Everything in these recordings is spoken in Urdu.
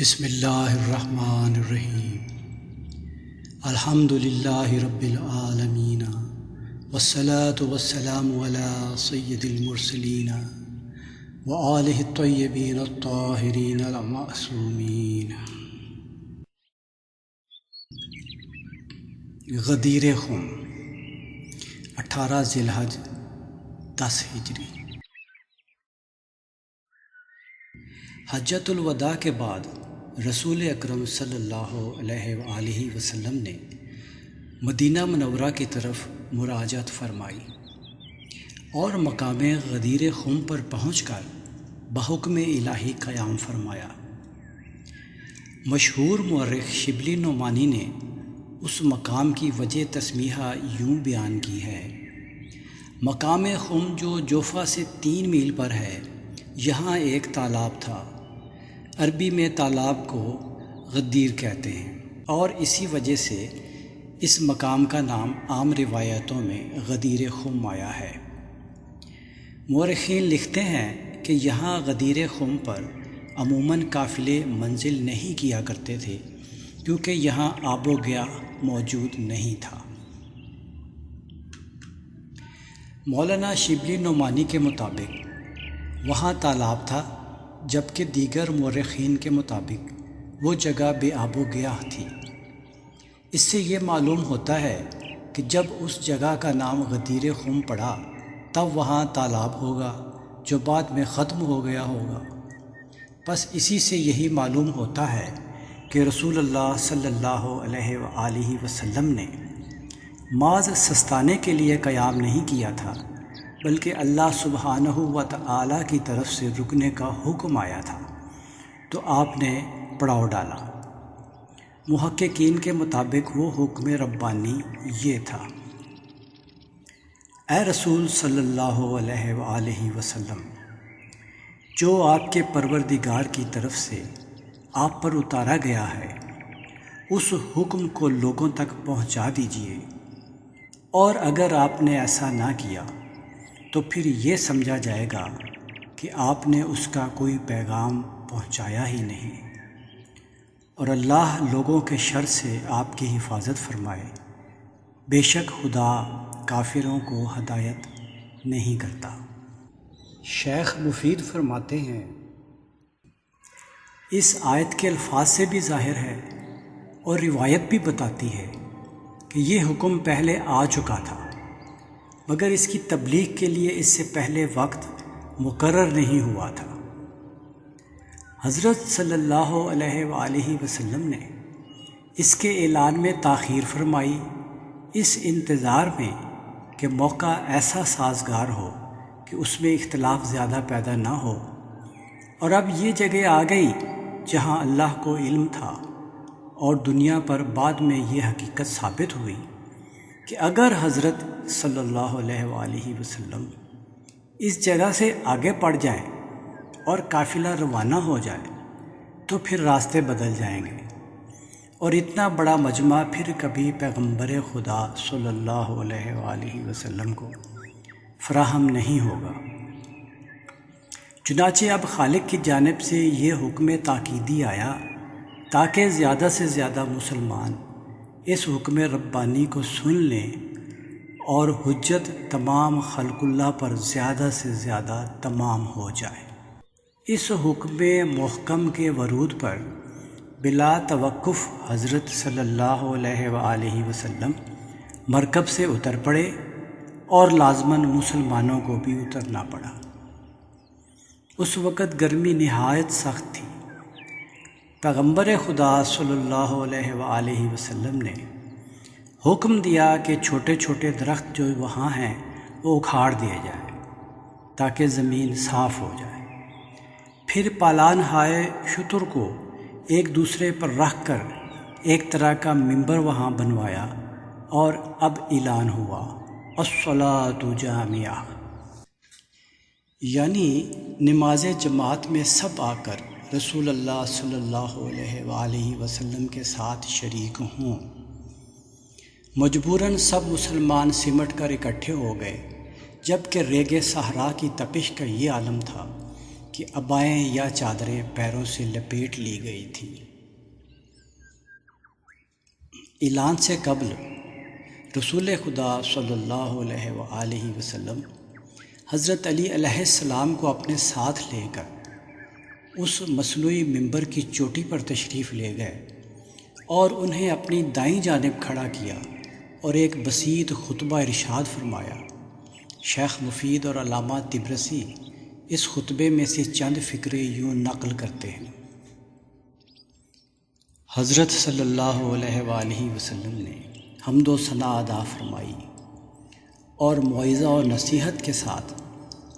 بسم اللہ الرحمن الرحیم الحمد للہ رب العالمین والصلاة والسلام علی سید المرسلین وآلہ الطیبین الطاہرین المعصومین۔ غدیر خم 18 ذی الحج 10 ہجری۔ حجۃ الوداع کے بعد رسول اکرم صلی اللہ علیہ وآلہ وسلم نے مدینہ منورہ کی طرف مراجعت فرمائی اور مقام غدیر خم پر پہنچ کر بحکم الہی قیام فرمایا۔ مشہور مورخ شبلی نعمانی نے اس مقام کی وجہ تسمیہ یوں بیان کی ہے: مقام خم جو جوفہ سے 3 میل پر ہے، یہاں ایک تالاب تھا۔ عربی میں تالاب کو غدیر کہتے ہیں اور اسی وجہ سے اس مقام کا نام عام روایتوں میں غدیر خم آیا ہے۔ مورخین لکھتے ہیں کہ یہاں غدیر خم پر عموماً قافلے منزل نہیں کیا کرتے تھے، کیونکہ یہاں آب و گیاہ موجود نہیں تھا۔ مولانا شبلی نعمانی کے مطابق وہاں تالاب تھا، جبکہ دیگر مورخین کے مطابق وہ جگہ بے آب و گیاہ تھی۔ اس سے یہ معلوم ہوتا ہے کہ جب اس جگہ کا نام غدیر خم پڑا تب وہاں تالاب ہوگا جو بعد میں ختم ہو گیا ہوگا۔ بس اسی سے یہی معلوم ہوتا ہے کہ رسول اللہ صلی اللہ علیہ وآلہ وسلم نے محض سستانے کے لیے قیام نہیں کیا تھا، بلکہ اللہ سبحانہ و تعالیٰ کی طرف سے رکنے کا حکم آیا تھا، تو آپ نے پڑاؤ ڈالا۔ محققین کے مطابق وہ حکم ربانی یہ تھا: اے رسول صلی اللہ علیہ وآلہ وسلم، جو آپ کے پروردگار کی طرف سے آپ پر اتارا گیا ہے اس حکم کو لوگوں تک پہنچا دیجیے، اور اگر آپ نے ایسا نہ کیا تو پھر یہ سمجھا جائے گا کہ آپ نے اس کا کوئی پیغام پہنچایا ہی نہیں، اور اللہ لوگوں کے شر سے آپ کی حفاظت فرمائے۔ بے شک خدا کافروں کو ہدایت نہیں کرتا۔ شیخ مفید فرماتے ہیں، اس آیت کے الفاظ سے بھی ظاہر ہے اور روایت بھی بتاتی ہے کہ یہ حکم پہلے آ چکا تھا، مگر اس کی تبلیغ کے لیے اس سے پہلے وقت مقرر نہیں ہوا تھا۔ حضرت صلی اللہ علیہ وآلہ وسلم نے اس کے اعلان میں تاخیر فرمائی، اس انتظار میں کہ موقع ایسا سازگار ہو کہ اس میں اختلاف زیادہ پیدا نہ ہو۔ اور اب یہ جگہ آ گئی جہاں اللہ کو علم تھا، اور دنیا پر بعد میں یہ حقیقت ثابت ہوئی کہ اگر حضرت صلی اللہ علیہ وآلہ وسلم اس جگہ سے آگے پڑ جائیں اور قافلہ روانہ ہو جائے تو پھر راستے بدل جائیں گے، اور اتنا بڑا مجمع پھر کبھی پیغمبر خدا صلی اللہ علیہ وآلہ وسلم کو فراہم نہیں ہوگا۔ چنانچہ اب خالق کی جانب سے یہ حکم تاکیدی آیا تاکہ زیادہ سے زیادہ مسلمان اس حکم ربانی کو سن لیں اور حجت تمام خلق اللہ پر زیادہ سے زیادہ تمام ہو جائے۔ اس حکم محکم کے ورود پر بلا توقف حضرت صلی اللہ علیہ وآلہ وسلم مرکب سے اتر پڑے، اور لازماً مسلمانوں کو بھی اترنا پڑا۔ اس وقت گرمی نہایت سخت تھی۔ پیغمبر خدا صلی اللہ علیہ وآلہ وسلم نے حکم دیا کہ چھوٹے چھوٹے درخت جو وہاں ہیں وہ اکھاڑ دیے جائیں تاکہ زمین صاف ہو جائے۔ پھر پالان ہائے شتر کو ایک دوسرے پر رکھ کر ایک طرح کا ممبر وہاں بنوایا، اور اب اعلان ہوا الصلاۃ جامعہ، یعنی نماز جماعت میں سب آ کر رسول اللہ صلی اللہ علیہ وآلہ وسلم کے ساتھ شریک ہوں۔ مجبوراً سب مسلمان سمٹ کر اکٹھے ہو گئے، جبکہ ریگ صحرا کی تپش کا یہ عالم تھا کہ عبائیں یا چادریں پیروں سے لپیٹ لی گئی تھیں۔ اعلان سے قبل رسول خدا صلی اللہ علیہ وآلہ وسلم حضرت علی علیہ السلام کو اپنے ساتھ لے کر اس مصنوعی منبر کی چوٹی پر تشریف لے گئے اور انہیں اپنی دائیں جانب کھڑا کیا اور ایک بسیط خطبہ ارشاد فرمایا۔ شیخ مفید اور علامہ طبرسی اس خطبے میں سے چند فقرے یوں نقل کرتے ہیں۔ حضرت صلی اللہ علیہ وآلہ وسلم نے حمد و ثنا ادا فرمائی اور موعظہ اور نصیحت کے ساتھ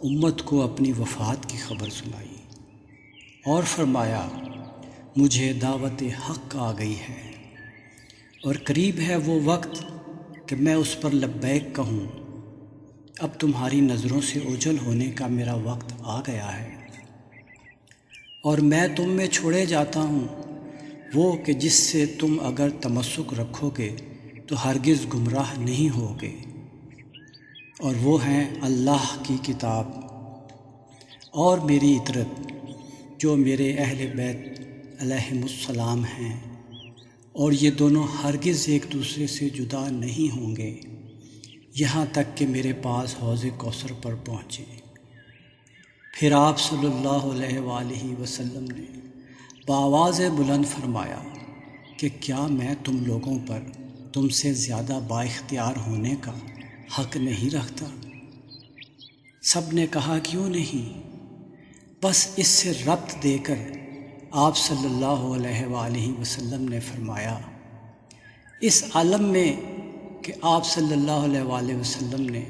امت کو اپنی وفات کی خبر سنائی اور فرمایا، مجھے دعوت حق آ گئی ہے اور قریب ہے وہ وقت کہ میں اس پر لبیک کہوں۔ اب تمہاری نظروں سے اوجھل ہونے کا میرا وقت آ گیا ہے اور میں تم میں چھوڑے جاتا ہوں وہ کہ جس سے تم اگر تمسک رکھو گے تو ہرگز گمراہ نہیں ہوگے، اور وہ ہیں اللہ کی کتاب اور میری اطرت جو میرے اہل بیت علیہم السلام ہیں، اور یہ دونوں ہرگز ایک دوسرے سے جدا نہیں ہوں گے یہاں تک کہ میرے پاس حوض کوثر پر پہنچیں۔ پھر آپ صلی اللہ علیہ وآلہ وسلم نے بآواز بلند فرمایا کہ کیا میں تم لوگوں پر تم سے زیادہ با اختیار ہونے کا حق نہیں رکھتا؟ سب نے کہا کیوں نہیں؟ بس اس سے ربط دے کر آپ صلی اللہ علیہ وآلہ وسلم نے فرمایا، اس عالم میں کہ آپ صلی اللہ علیہ وآلہ وسلم نے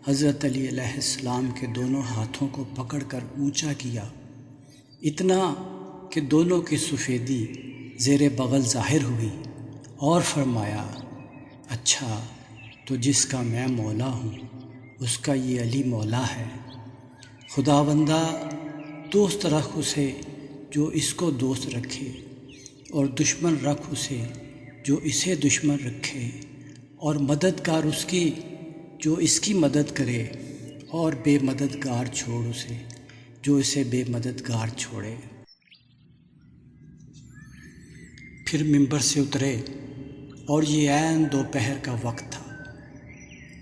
حضرت علی علیہ السلام کے دونوں ہاتھوں کو پکڑ کر اونچا کیا، اتنا کہ دونوں کی سفیدی زیر بغل ظاہر ہوئی، اور فرمایا، اچھا تو جس کا میں مولا ہوں اس کا یہ علی مولا ہے۔ خداوندہ دوست رکھ اسے جو اس کو دوست رکھے، اور دشمن رکھ اسے جو اسے دشمن رکھے، اور مددگار اس کی جو اس کی مدد کرے، اور بے مددگار چھوڑ اسے جو اسے بے مددگار چھوڑے۔ پھر منبر سے اترے اور یہ عین دوپہر کا وقت تھا،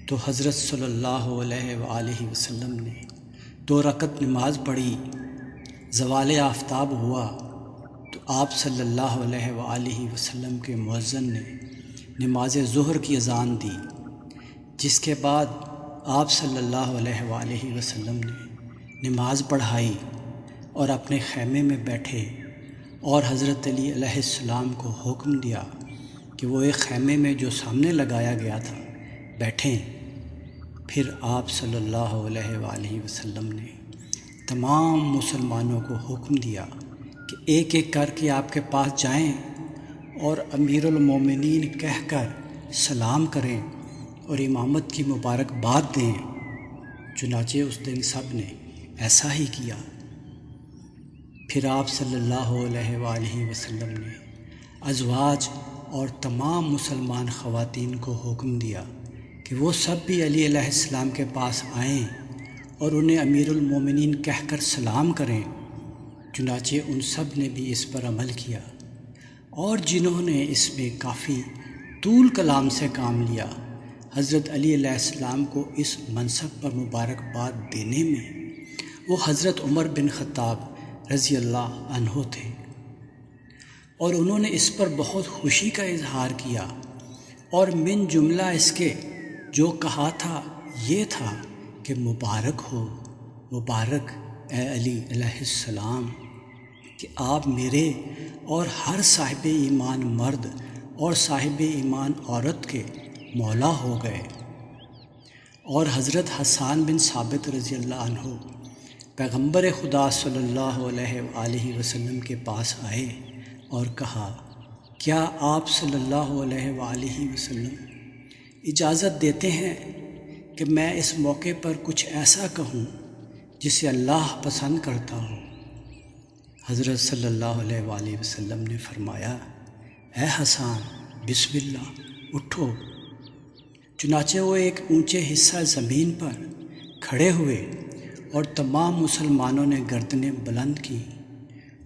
تو حضرت صلی اللہ علیہ وآلہ وسلم نے 2 رکعت نماز پڑھی۔ زوال آفتاب ہوا تو آپ صلی اللہ علیہ وآلہ وسلم کے مؤذن نے نماز ظہر کی اذان دی، جس کے بعد آپ صلی اللہ علیہ وآلہ وسلم نے نماز پڑھائی اور اپنے خیمے میں بیٹھے، اور حضرت علی علیہ السلام کو حکم دیا کہ وہ ایک خیمے میں جو سامنے لگایا گیا تھا بیٹھیں۔ پھر آپ صلی اللہ علیہ وآلہ وسلم نے تمام مسلمانوں کو حکم دیا کہ ایک ایک کر کے آپ کے پاس جائیں اور امیر المومنین کہہ کر سلام کریں اور امامت کی مبارکباد دیں۔ چنانچہ اس دن سب نے ایسا ہی کیا۔ پھر آپ صلی اللہ علیہ وآلہ وسلم نے ازواج اور تمام مسلمان خواتین کو حکم دیا کہ وہ سب بھی علی علیہ السلام کے پاس آئیں اور انہیں امیر المومنین کہہ کر سلام کریں۔ چنانچہ ان سب نے بھی اس پر عمل کیا، اور جنہوں نے اس میں کافی طول کلام سے کام لیا، حضرت علی علیہ السلام کو اس منصب پر مبارکباد دینے میں وہ حضرت عمر بن خطاب رضی اللہ عنہ تھے، اور انہوں نے اس پر بہت خوشی کا اظہار کیا، اور من جملہ اس کے جو کہا تھا یہ تھا کہ مبارک ہو، مبارک اے علی علیہ السلام، کہ آپ میرے اور ہر صاحب ایمان مرد اور صاحب ایمان عورت کے مولا ہو گئے۔ اور حضرت حسان بن ثابت رضی اللہ عنہ پیغمبر خدا صلی اللہ علیہ وآلہ وسلم کے پاس آئے اور کہا، کیا آپ صلی اللہ علیہ وآلہ وسلم اجازت دیتے ہیں کہ میں اس موقع پر کچھ ایسا کہوں جسے اللہ پسند کرتا ہو؟ حضرت صلی اللہ علیہ وآلہ وسلم نے فرمایا، اے حسان بسم اللہ، اٹھو۔ چنانچہ وہ ایک اونچے حصہ زمین پر کھڑے ہوئے اور تمام مسلمانوں نے گردنیں بلند کی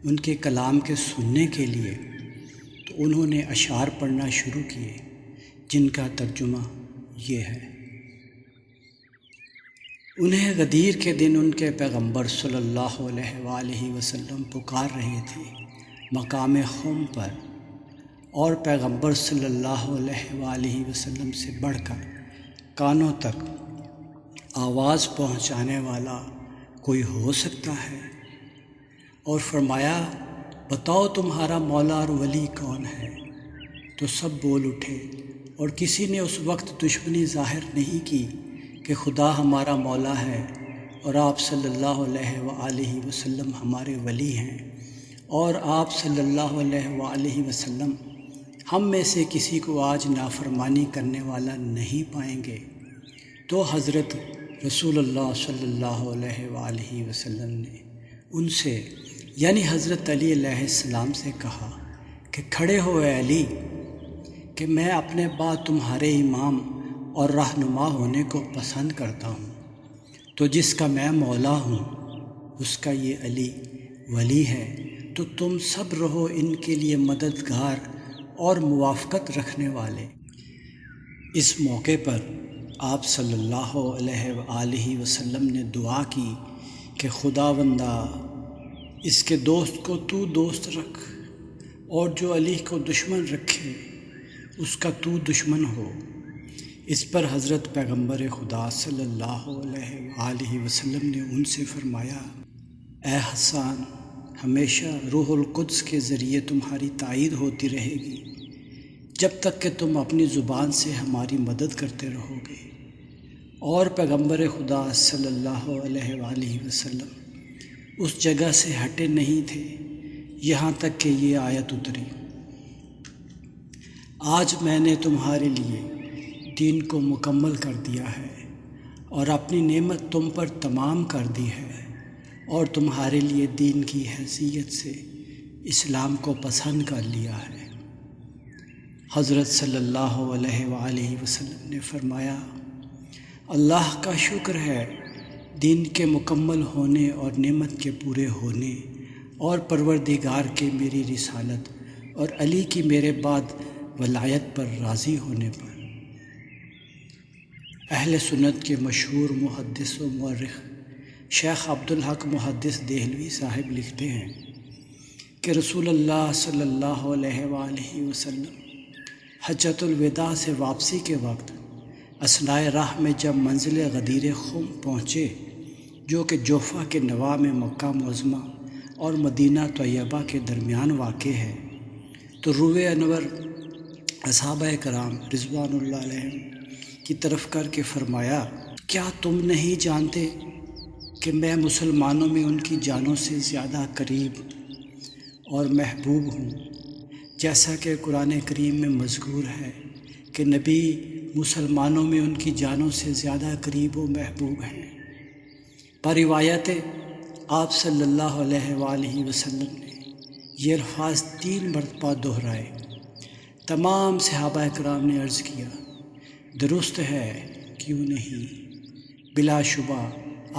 ان کے کلام کے سننے کے لیے، تو انہوں نے اشعار پڑھنا شروع کیے جن کا ترجمہ یہ ہے: انہیں غدیر کے دن ان کے پیغمبر صلی اللہ علیہ وآلہ وسلم پکار رہے تھے مقام خم پر، اور پیغمبر صلی اللہ علیہ وآلہ وسلم سے بڑھ کر کانوں تک آواز پہنچانے والا کوئی ہو سکتا ہے؟ اور فرمایا، بتاؤ تمہارا مولا اور ولی کون ہے؟ تو سب بول اٹھے، اور کسی نے اس وقت دشمنی ظاہر نہیں کی کہ خدا ہمارا مولا ہے اور آپ صلی اللہ علیہ وآلہ وسلم ہمارے ولی ہیں، اور آپ صلی اللہ علیہ وآلہ وسلم ہم میں سے کسی کو آج نافرمانی کرنے والا نہیں پائیں گے۔ تو حضرت رسول اللہ صلی اللہ علیہ وآلہ وسلم نے ان سے یعنی حضرت علی علیہ السلام سے کہا کہ کھڑے ہو اے علی، کہ میں اپنے بعد تمہارے امام اور رہنما ہونے کو پسند کرتا ہوں، تو جس کا میں مولا ہوں اس کا یہ علی ولی ہے، تو تم سب رہو ان کے لیے مددگار اور موافقت رکھنے والے۔ اس موقع پر آپ صلی اللہ علیہ وآلہ وسلم نے دعا کی کہ خداوندا اس کے دوست کو تو دوست رکھ، اور جو علی کو دشمن رکھے اس کا تو دشمن ہو۔ اس پر حضرت پیغمبر خدا صلی اللہ علیہ وآلہ وسلم نے ان سے فرمایا، اے حسان، ہمیشہ روح القدس کے ذریعے تمہاری تائید ہوتی رہے گی جب تک کہ تم اپنی زبان سے ہماری مدد کرتے رہو گے۔ اور پیغمبر خدا صلی اللہ علیہ وآلہ وسلم اس جگہ سے ہٹے نہیں تھے یہاں تک کہ یہ آیت اتری، آج میں نے تمہارے لیے دین کو مکمل کر دیا ہے اور اپنی نعمت تم پر تمام کر دی ہے، اور تمہارے لیے دین کی حیثیت سے اسلام کو پسند کر لیا ہے۔ حضرت صلی اللہ علیہ وآلہ وسلم نے فرمایا، اللہ کا شکر ہے دین کے مکمل ہونے اور نعمت کے پورے ہونے، اور پروردگار کے میری رسالت اور علی کی میرے بعد ولایت پر راضی ہونے پر۔ اہل سنت کے مشہور محدث و مورخ شیخ عبدالحق محدث دہلوی صاحب لکھتے ہیں کہ رسول اللہ صلی اللہ علیہ وآلہ وسلم حجۃ الوداع سے واپسی کے وقت اثناء راہ میں جب منزل غدیر خم پہنچے، جو کہ جوفہ کے نواح میں مکہ معظمہ اور مدینہ طیبہ کے درمیان واقع ہے، تو روئے انور اصحابہ کرام رضوان اللہ علیہم کی طرف کر کے فرمایا، کیا تم نہیں جانتے کہ میں مسلمانوں میں ان کی جانوں سے زیادہ قریب اور محبوب ہوں، جیسا کہ قرآن کریم میں مذکور ہے کہ نبی مسلمانوں میں ان کی جانوں سے زیادہ قریب و محبوب ہیں۔ پر روایت آپ صلی اللہ علیہ وآلہ وسلم نے یہ الفاظ 3 مرتبہ دہرائے۔ تمام صحابہ کرام نے عرض کیا، درست ہے، کیوں نہیں؟ بلا شبہ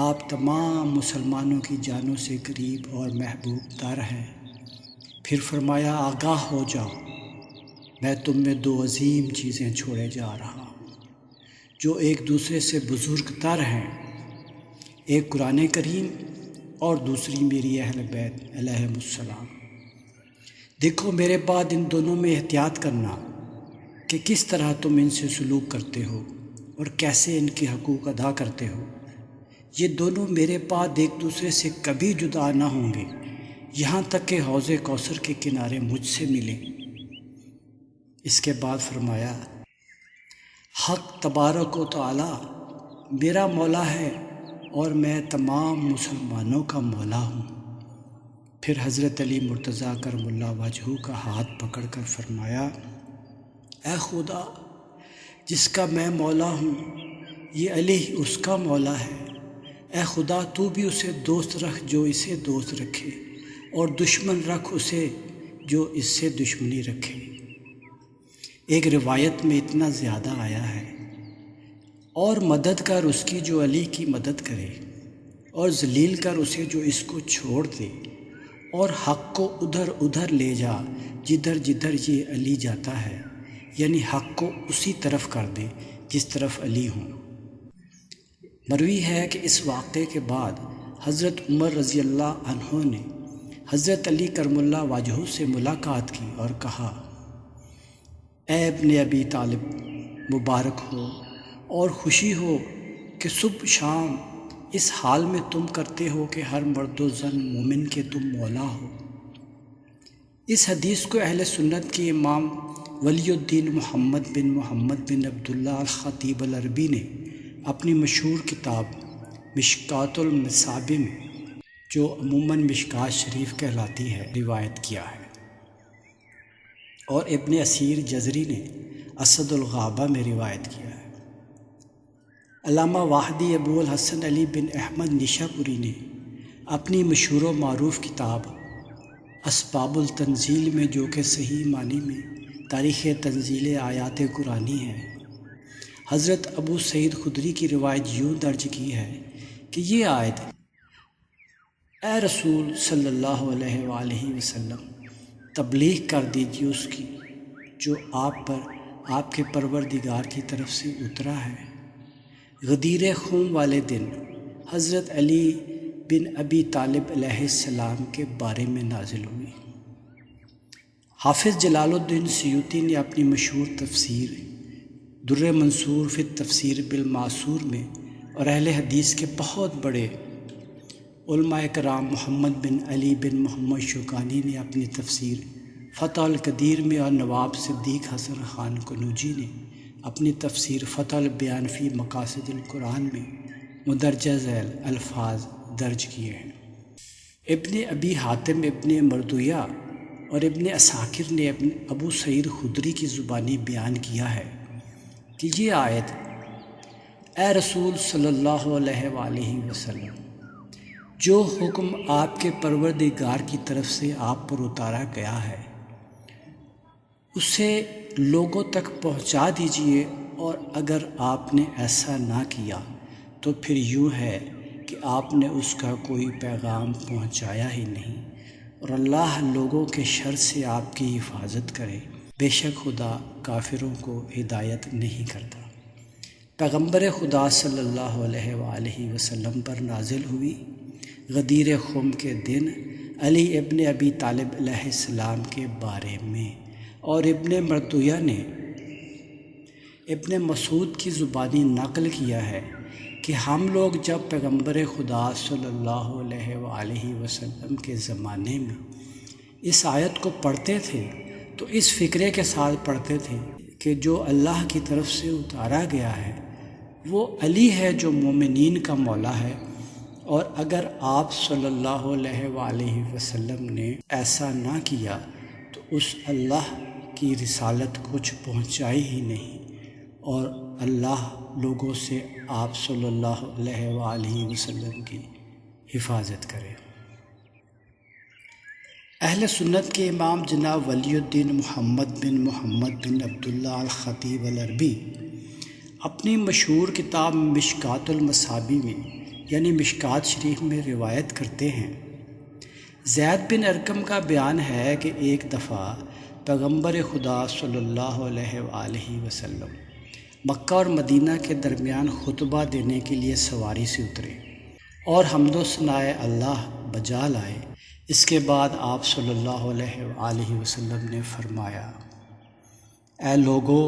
آپ تمام مسلمانوں کی جانوں سے قریب اور محبوب تر ہیں۔ پھر فرمایا، آگاہ ہو جاؤ، میں تم میں 2 عظیم چیزیں چھوڑے جا رہا ہوں جو ایک دوسرے سے بزرگ تر ہیں، ایک قرآن کریم اور دوسری میری اہل بیت علیہم السلام۔ دیکھو میرے بعد ان دونوں میں احتیاط کرنا کہ کس طرح تم ان سے سلوک کرتے ہو اور کیسے ان کے حقوق ادا کرتے ہو۔ یہ دونوں میرے بعد ایک دوسرے سے کبھی جدا نہ ہوں گے یہاں تک کہ حوض کوثر کے کنارے مجھ سے ملیں۔ اس کے بعد فرمایا، حق تبارک و تعالی میرا مولا ہے اور میں تمام مسلمانوں کا مولا ہوں۔ پھر حضرت علی مرتضیٰ کرم اللہ وجہہ کا ہاتھ پکڑ کر فرمایا، اے خدا، جس کا میں مولا ہوں یہ علی اس کا مولا ہے، اے خدا تو بھی اسے دوست رکھ جو اسے دوست رکھے، اور دشمن رکھ اسے جو اس سے دشمنی رکھے۔ ایک روایت میں اتنا زیادہ آیا ہے، اور مدد کر اس کی جو علی کی مدد کرے، اور ذلیل کر اسے جو اس کو چھوڑ دے، اور حق کو ادھر ادھر لے جا جدھر جدھر یہ علی جاتا ہے، یعنی حق کو اسی طرف کر دے جس طرف علی ہوں۔ مروی ہے کہ اس واقعے کے بعد حضرت عمر رضی اللہ عنہ نے حضرت علی کرم اللہ وجہہ سے ملاقات کی اور کہا، اے ابن ابی طالب، مبارک ہو اور خوشی ہو کہ صبح شام اس حال میں تم کرتے ہو کہ ہر مرد و زن مومن کے تم مولا ہو۔ اس حدیث کو اہل سنت کے امام ولی الدین محمد بن عبداللہ الخطیب العربی نے اپنی مشہور کتاب مشکوٰۃ المصابیح میں، جو عموماً مشکوٰۃ شریف کہلاتی ہے، روایت کیا ہے، اور ابن اسیر جزری نے اسد الغابہ میں روایت کیا ہے۔ علامہ واحدی ابو الحسن علی بن احمد نیشاپوری نے اپنی مشہور و معروف کتاب اسباب التنزیل میں، جو کہ صحیح معنی میں تاریخ تنزیل آیات قرآنی ہے، حضرت ابو سعید خدری کی روایت یوں درج کی ہے کہ یہ آیت، اے رسول صلی اللہ علیہ وآلہ وسلم، تبلیغ کر دیجیے اس کی جو آپ پر آپ کے پروردگار کی طرف سے اترا ہے۔ غدیر خون والے دن حضرت علی بن ابی طالب علیہ السلام کے بارے میں نازل ہوئی۔ حافظ جلال الدین سیوطی نے اپنی مشہور تفسیر در منصور فی التفسیر بالمعصور میں، اور اہل حدیث کے بہت بڑے علماء کرام محمد بن علی بن محمد شوکانی نے اپنی تفسیر فتح القدیر میں، اور نواب صدیق حسن خان قنوجی نے اپنی تفسیر فتح البیان فی مقاصد القرآن میں مندرجہ ذیل الفاظ درج کیے ہیں۔ ابن ابی حاتم، ابن مردویہ اور ابن عساکر نے ابو سعید خدری کی زبانی بیان کیا ہے کہ یہ آیت، اے رسول صلی اللہ علیہ وآلہ وسلم، جو حکم آپ کے پروردگار کی طرف سے آپ پر اتارا گیا ہے اسے لوگوں تک پہنچا دیجیے، اور اگر آپ نے ایسا نہ کیا تو پھر یوں ہے کہ آپ نے اس کا کوئی پیغام پہنچایا ہی نہیں، اور اللہ لوگوں کے شر سے آپ کی حفاظت کرے، بے شک خدا کافروں کو ہدایت نہیں کرتا۔ پیغمبر خدا صلی اللہ علیہ وآلہ وسلم پر نازل ہوئی غدیر خم کے دن علی ابن ابی طالب علیہ السلام کے بارے میں، اور ابن مردویہ نے ابن مسعود کی زبانی نقل کیا ہے کہ ہم لوگ جب پیغمبر خدا صلی اللہ علیہ وآلہ وسلم کے زمانے میں اس آیت کو پڑھتے تھے تو اس فکرے کے ساتھ پڑھتے تھے کہ جو اللہ کی طرف سے اتارا گیا ہے وہ علی ہے جو مومنین کا مولا ہے، اور اگر آپ صلی اللہ علیہ وآلہ وسلم نے ایسا نہ کیا تو اس اللہ کی رسالت کچھ پہنچائی ہی نہیں، اور اللہ لوگوں سے آپ صلی اللہ علیہ وآلہ وسلم کی حفاظت کرے۔ اہل سنت کے امام جناب ولی الدین محمد بن عبداللہ الخطیب العربی اپنی مشہور کتاب مشکوٰۃ المصابیح میں، یعنی مشکوٰۃ شریف میں روایت کرتے ہیں، زید بن ارقم کا بیان ہے کہ ایک دفعہ پیغمبر خدا صلی اللہ علیہ وآلہ وسلم مکہ اور مدینہ کے درمیان خطبہ دینے کے لیے سواری سے اترے اور حمد و ثنائے اللہ بجا لائے۔ اس کے بعد آپ صلی اللہ علیہ وآلہ وسلم نے فرمایا، اے لوگو،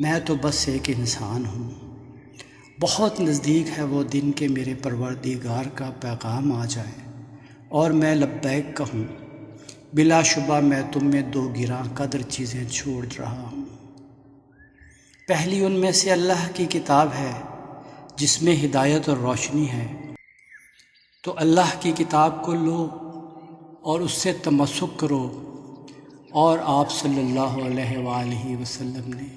میں تو بس ایک انسان ہوں، بہت نزدیک ہے وہ دن کہ میرے پروردگار کا پیغام آ جائے اور میں لبیک کہوں۔ بلا شبہ میں تم میں دو گراں قدر چیزیں چھوڑ رہا ہوں۔ پہلی ان میں سے اللہ کی کتاب ہے جس میں ہدایت اور روشنی ہے، تو اللہ کی کتاب کو لو اور اس سے تمسک کرو، اور آپ صلی اللہ علیہ وآلہ وسلم نے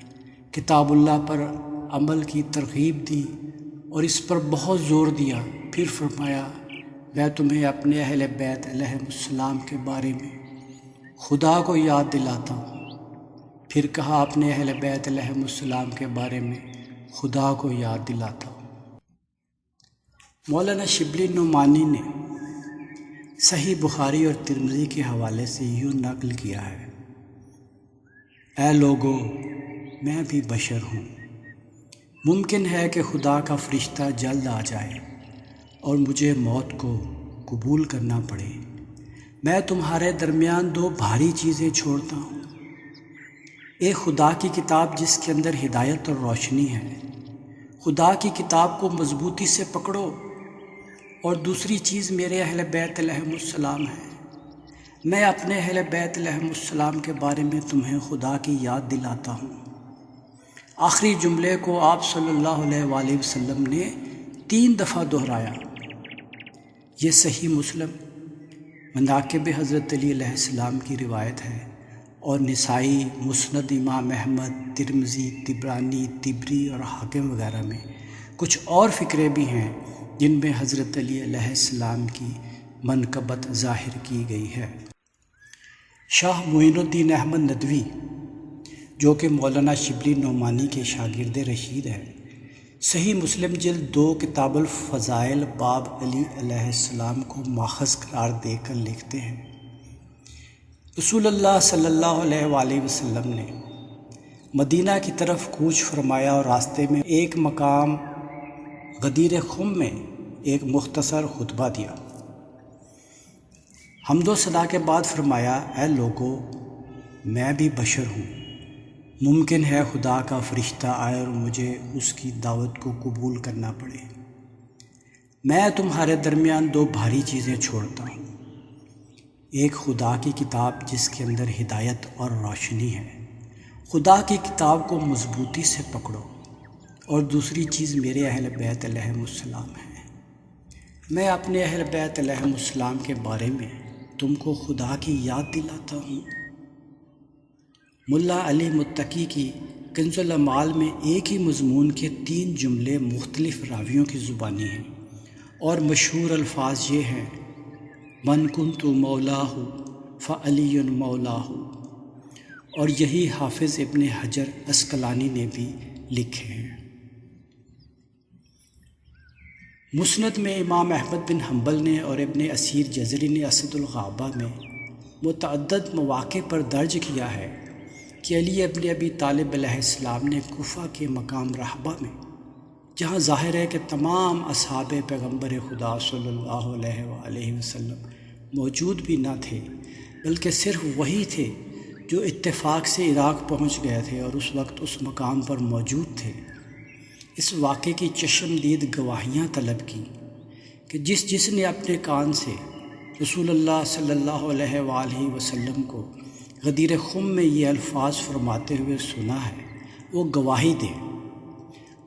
کتاب اللہ پر عمل کی ترغیب دی اور اس پر بہت زور دیا۔ پھر فرمایا، میں تمہیں اپنے اہل بیت علیہ السلام کے بارے میں خدا کو یاد دلاتا ہوں۔ پھر کہا، اپنے اہل بیت علیہ السلام کے بارے میں خدا کو یاد دلاتا ہوں۔ مولانا شبلی نعمانی نے صحیح بخاری اور ترمذی کے حوالے سے یوں نقل کیا ہے: اے لوگو، میں بھی بشر ہوں۔ ممکن ہے کہ خدا کا فرشتہ جلد آ جائے اور مجھے موت کو قبول کرنا پڑے۔ میں تمہارے درمیان دو بھاری چیزیں چھوڑتا ہوں: ایک خدا کی کتاب جس کے اندر ہدایت اور روشنی ہے، خدا کی کتاب کو مضبوطی سے پکڑو، اور دوسری چیز میرے اہل بیت علیہم السلام ہے۔ میں اپنے اہل بیت علیہم السلام کے بارے میں تمہیں خدا کی یاد دلاتا ہوں۔ آخری جملے کو آپ صلی اللہ علیہ وآلہ وسلم نے 3 دفعہ دہرایا۔ یہ صحیح مسلم، مناقب حضرت علی علیہ السلام کی روایت ہے، اور نسائی، مسند امام احمد، ترمذی، طبرانی، طبری اور حاکم وغیرہ میں کچھ اور فقرے بھی ہیں جن میں حضرت علی علیہ السلام کی منقبت ظاہر کی گئی ہے۔ شاہ معین الدین احمد ندوی، جو کہ مولانا شبلی نعمانی کے شاگرد رشید ہیں، صحیح مسلم جلد 2 کتاب الفضائل باب علی علیہ السلام کو ماخذ قرار دے کر لکھتے ہیں: رسول اللہ صلی اللہ علیہ وآلہ وسلم نے مدینہ کی طرف کوچ فرمایا اور راستے میں ایک مقام غدیر خم میں ایک مختصر خطبہ دیا۔ حمد و ثنا کے بعد فرمایا: اے لوگو، میں بھی بشر ہوں۔ ممکن ہے خدا کا فرشتہ آئے اور مجھے اس کی دعوت کو قبول کرنا پڑے۔ میں تمہارے درمیان 2 بھاری چیزیں چھوڑتا ہوں: ایک خدا کی کتاب جس کے اندر ہدایت اور روشنی ہے، خدا کی کتاب کو مضبوطی سے پکڑو، اور دوسری چیز میرے اہل بیت علیہم السلام ہے۔ میں اپنے اہل بیت علیہم السلام کے بارے میں تم کو خدا کی یاد دلاتا ہوں۔ ملا علی متقی کی کنز الاعمال میں ایک ہی مضمون کے 3 جملے مختلف راویوں کی زبانی ہیں، اور مشہور الفاظ یہ ہیں: من کنت مولاہ فعلی مولاہ، اور یہی حافظ ابن حجر عسقلانی نے بھی لکھے ہیں۔ مسند میں امام احمد بن حنبل نے اور ابن اسیر جزری نے اسد الغابہ میں متعدد مواقع پر درج کیا ہے کہ علی ابن ابی طالب علیہ السلام نے کوفہ کے مقام رحبہ میں، جہاں ظاہر ہے کہ تمام اصحاب پیغمبر خدا صلی اللہ علیہ وآلہ وسلم موجود بھی نہ تھے، بلکہ صرف وہی تھے جو اتفاق سے عراق پہنچ گئے تھے اور اس وقت اس مقام پر موجود تھے، اس واقعے کی چشمدید گواہیاں طلب کی کہ جس نے اپنے کان سے رسول اللہ صلی اللہ علیہ وآلہ وسلم کو غدیر خم میں یہ الفاظ فرماتے ہوئے سنا ہے، وہ گواہی دے۔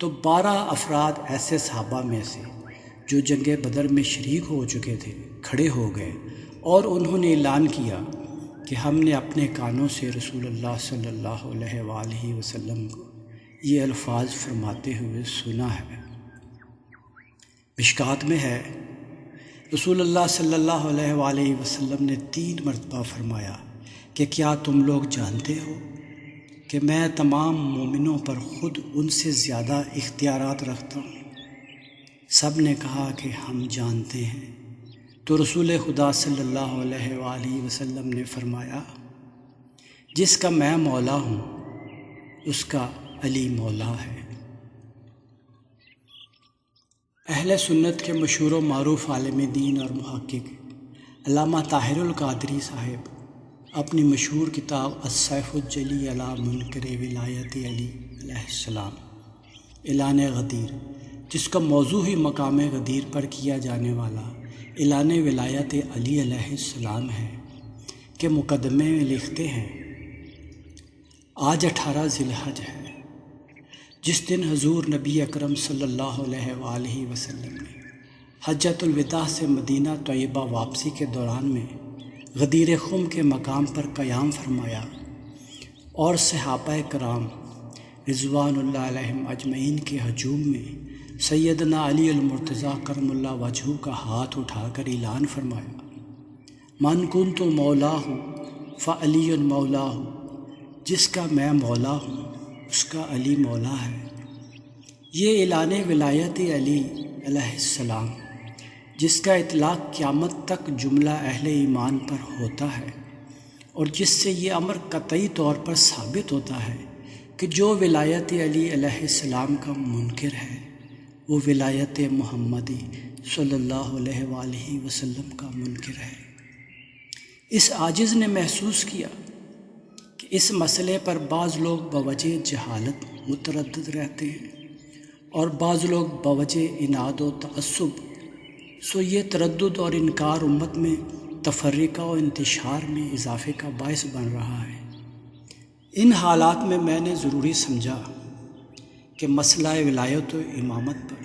تو 12 افراد ایسے صحابہ میں سے جو جنگ بدر میں شریک ہو چکے تھے کھڑے ہو گئے، اور انہوں نے اعلان کیا کہ ہم نے اپنے کانوں سے رسول اللہ صلی اللہ علیہ وآلہ وسلم کو یہ الفاظ فرماتے ہوئے سنا ہے۔ مشکات میں ہے، رسول اللہ صلی اللہ علیہ وآلہ وسلم نے 3 مرتبہ فرمایا کہ کیا تم لوگ جانتے ہو کہ میں تمام مومنوں پر خود ان سے زیادہ اختیارات رکھتا ہوں؟ سب نے کہا کہ ہم جانتے ہیں۔ تو رسول خدا صلی اللہ علیہ وآلہ وسلم نے فرمایا: جس کا میں مولا ہوں اس کا علی مولا ہے۔ اہل سنت کے مشہور و معروف عالم دین اور محقق علامہ طاہر القادری صاحب اپنی مشہور کتاب السیف الجلی علی منکر ولایت علی علیہ السلام اعلان غدیر، جس کا موضوع ہی مقام غدیر پر کیا جانے والا اعلان ولایت علی علیہ السلام ہے، کے مقدمے میں لکھتے ہیں: آج 18 ذی الحج ہے، جس دن حضور نبی اکرم صلی اللہ علیہ وآلہ وسلم نے حجۃ الوداع سے مدینہ طیبہ واپسی کے دوران میں غدیر خم کے مقام پر قیام فرمایا، اور صحابہ کرام رضوان اللہ علیہم اجمعین کے ہجوم میں سیدنا علی المرتضیٰ کرم اللہ وجہہ کا ہاتھ اٹھا کر اعلان فرمایا: من کنت مولاہ فعلی مولاہ، جس کا میں مولا ہوں اس کا علی مولا ہے۔ یہ اعلان ولایت علی علیہ السلام جس کا اطلاق قیامت تک جملہ اہل ایمان پر ہوتا ہے، اور جس سے یہ امر قطعی طور پر ثابت ہوتا ہے کہ جو ولایت علی علیہ السلام کا منکر ہے وہ ولایت محمدی صلی اللہ علیہ وآلہ وسلم کا منکر ہے۔ اس عاجز نے محسوس کیا کہ اس مسئلے پر بعض لوگ بوجہ جہالت متردد رہتے ہیں اور بعض لوگ بوجہ عناد و تعصب، سو یہ تردد اور انکار امت میں تفرقہ و انتشار میں اضافے کا باعث بن رہا ہے۔ ان حالات میں میں نے ضروری سمجھا کہ مسئلہ ولایت و امامت پر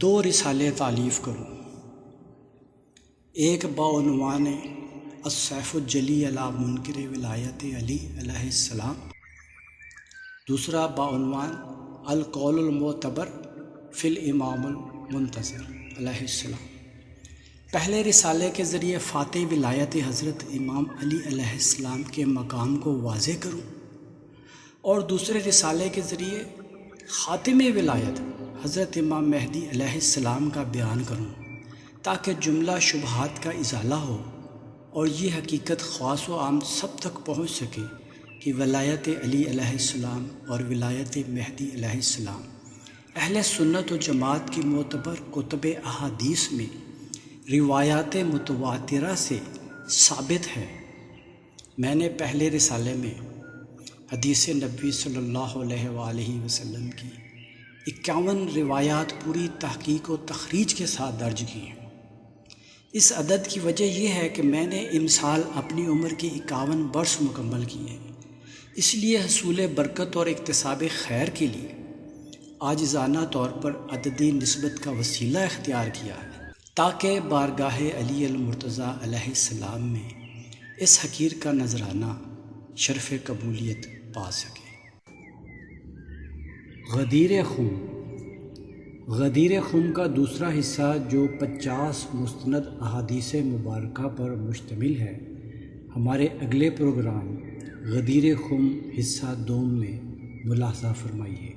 2 رسالے تالیف کروں، ایک بعنوان السیف الجلی علی منکر ولایت علی علیہ السلام، دوسرا بعنوان القول المعتبر فی الامام المنتظر علیہ السلام۔ پہلے رسالے کے ذریعے فاتح ولایت حضرت امام علی علیہ السلام کے مقام کو واضح کروں، اور دوسرے رسالے کے ذریعے خاتم ولایت حضرت امام مہدی علیہ السلام کا بیان کروں، تاکہ جملہ شبہات کا ازالہ ہو اور یہ حقیقت خاص و عام سب تک پہنچ سکے کہ ولایت علی علیہ السلام اور ولایت مہدی علیہ السلام اہل سنت و جماعت کی معتبر کتب احادیث میں روایات متواترہ سے ثابت ہے۔ میں نے پہلے رسالے میں حدیث نبوی صلی اللہ علیہ وآلہ وسلم کی 51 روایات پوری تحقیق و تخریج کے ساتھ درج کی ہیں۔ اس عدد کی وجہ یہ ہے کہ میں نے ان سال اپنی عمر کے 51 برس مکمل کیے ہیں، اس لیے حصول برکت اور اکتساب خیر کے لیے عاجزانہ طور پر عددی نسبت کا وسیلہ اختیار کیا ہے، تاکہ بارگاہ علی المرتضیٰ علیہ السلام میں اس حقیر کا نذرانہ شرف قبولیت پا سکے۔ غدیر خم۔ غدیر خم کا دوسرا حصہ جو 50 مستند احادیث مبارکہ پر مشتمل ہے، ہمارے اگلے پروگرام غدیر خم حصہ 2 میں ملاحظہ فرمائیے۔